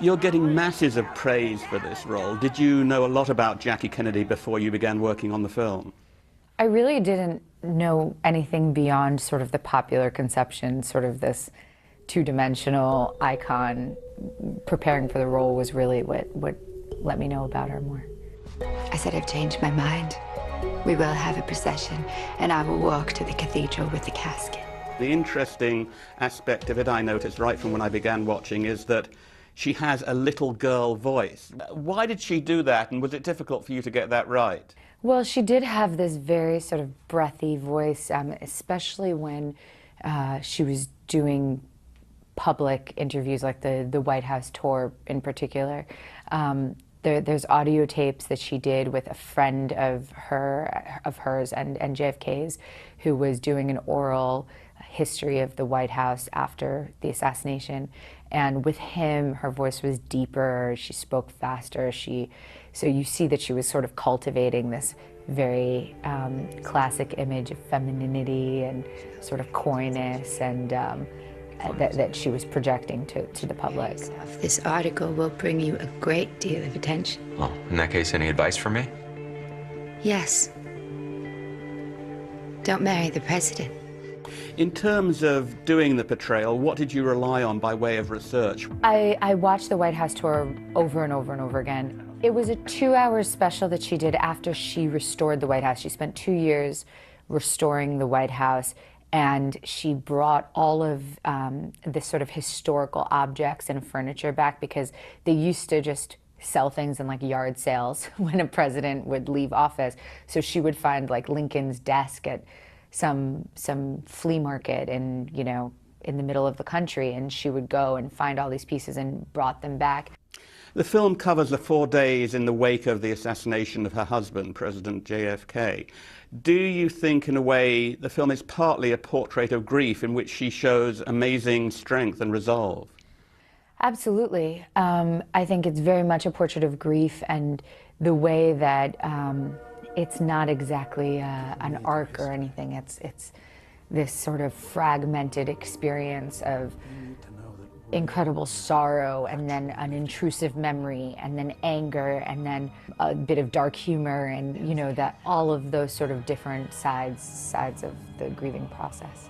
You're getting masses of praise for this role. Did you know a lot about Jackie Kennedy before you began working on the film? I really didn't know anything beyond sort of the popular conception, sort of this two-dimensional icon. Preparing for the role was really what let me know about her more. I said, I've changed my mind. We will have a procession, and I will walk to the cathedral with the casket. The interesting aspect of it, I noticed right from when I began watching, is that she has a little girl voice. Why did she do that, and was it difficult for you to get that right? Well, she did have this very sort of breathy voice, especially when she was doing public interviews, like the White House tour in particular. There's audio tapes that she did with a friend of hers and JFK's, who was doing an oral history of the White House after the assassination. And with him, her voice was deeper, she spoke faster, so you see that she was sort of cultivating this very classic image of femininity and sort of coyness, and that she was projecting to the public. This article will bring you a great deal of attention. Well, in that case, any advice for me? Yes. Don't marry the president. In terms of doing the portrayal, what did you rely on by way of research? I watched the White House tour over and over and over again. It was a 2-hour special that she did after she restored the White House. She spent 2 years restoring the White House, and she brought all of this sort of historical objects and furniture back, because they used to just sell things in like yard sales when a president would leave office. So she would find like Lincoln's desk at some flea market in, you know, in the middle of the country, and she would go and find all these pieces and brought them back. The film covers the 4 days in the wake of the assassination of her husband, President JFK. Do you think, in a way, the film is partly a portrait of grief in which she shows amazing strength and resolve? Absolutely. I think it's very much a portrait of grief, and the way that it's not exactly an arc or anything. It's this sort of fragmented experience of incredible sorrow, and then an intrusive memory, and then anger, and then a bit of dark humor, and you know, that all of those sort of different sides of the grieving process.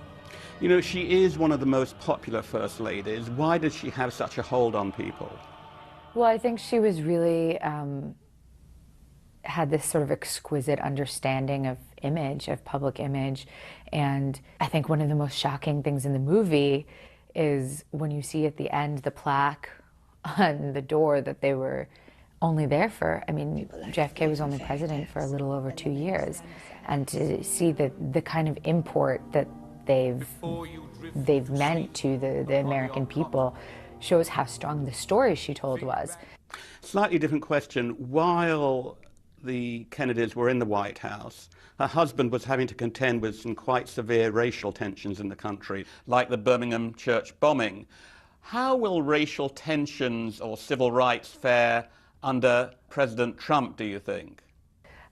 You know, she is one of the most popular First Ladies. Why does she have such a hold on people? Well, I think she was really had this sort of exquisite understanding of image, of public image, and I think one of the most shocking things in the movie is when you see at the end the plaque on the door that they were only there for, I mean, JFK was only president for a little over 2 years, and to see the kind of import that they've meant to the American people shows how strong the story she told was. Slightly different question. While the Kennedys were in the White House, her husband was having to contend with some quite severe racial tensions in the country, like the Birmingham church bombing. How will racial tensions or civil rights fare under President Trump, do you think?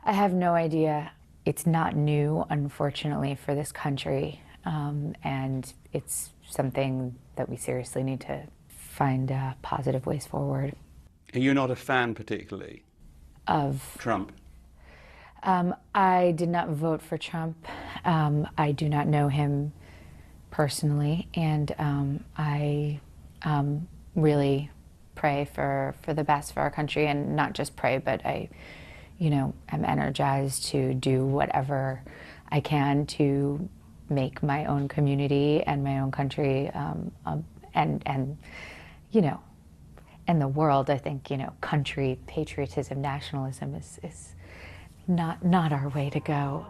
I have no idea. It's not new, unfortunately, for this country, and it's something that we seriously need to find positive ways forward. Are you not a fan, particularly, of Trump? I did not vote for Trump. I do not know him personally, and I really pray for the best for our country, and not just pray, but I, you know, am energized to do whatever I can to make my own community and my own country, and you know, and the world. I think, you know, country patriotism, nationalism is not our way to go.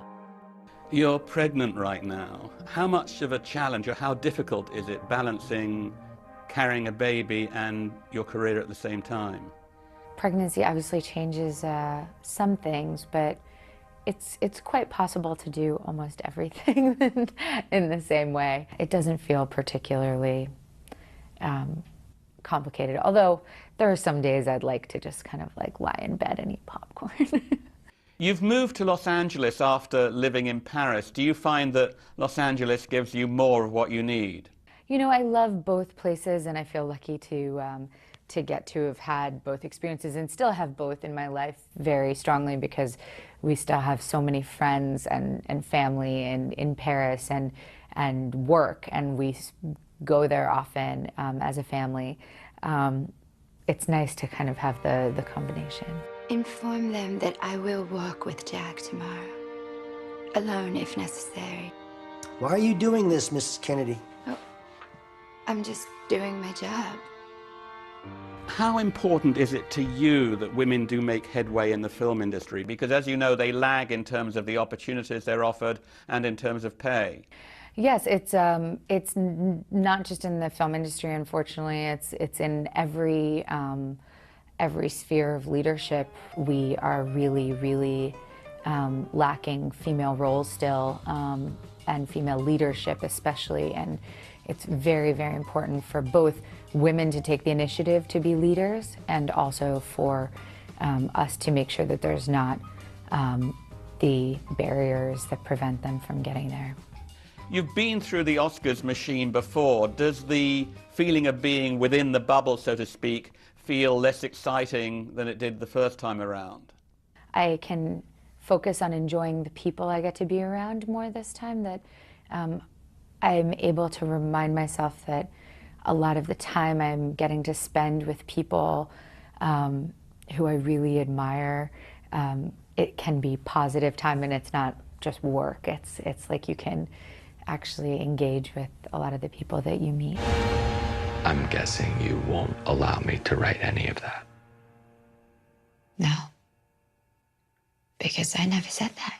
You're pregnant right now. How much of a challenge, or how difficult is it balancing carrying a baby and your career at the same time? Pregnancy obviously changes some things, but it's quite possible to do almost everything in the same way. It doesn't feel particularly complicated, although there are some days I'd like to just kind of like lie in bed and eat popcorn. You've moved to Los Angeles after living in Paris. Do you find that Los Angeles gives you more of what you need? You know, I love both places, and I feel lucky to to get to have had both experiences and still have both in my life very strongly, because we still have so many friends and family in Paris and work, and we go there often as a family. It's nice to kind of have the combination. Inform them that I will walk with Jack tomorrow, alone if necessary. Why are you doing this, Mrs. Kennedy? Oh, I'm just doing my job. How important is it to you that women do make headway in the film industry? Because, as you know, they lag in terms of the opportunities they're offered and in terms of pay. Yes, it's not just in the film industry, unfortunately. It's in every sphere of leadership. We are really lacking female roles still, and female leadership especially. And it's very important for both women to take the initiative to be leaders, and also for us to make sure that there's not the barriers that prevent them from getting there. You've been through the Oscars machine before. Does the feeling of being within the bubble, so to speak, feel less exciting than it did the first time around? I can focus on enjoying the people I get to be around more this time, that I'm able to remind myself that a lot of the time I'm getting to spend with people who I really admire. It can be positive time, and it's not just work. It's like you can actually engage with a lot of the people that you meet. I'm guessing you won't allow me to write any of that. No, because I never said that.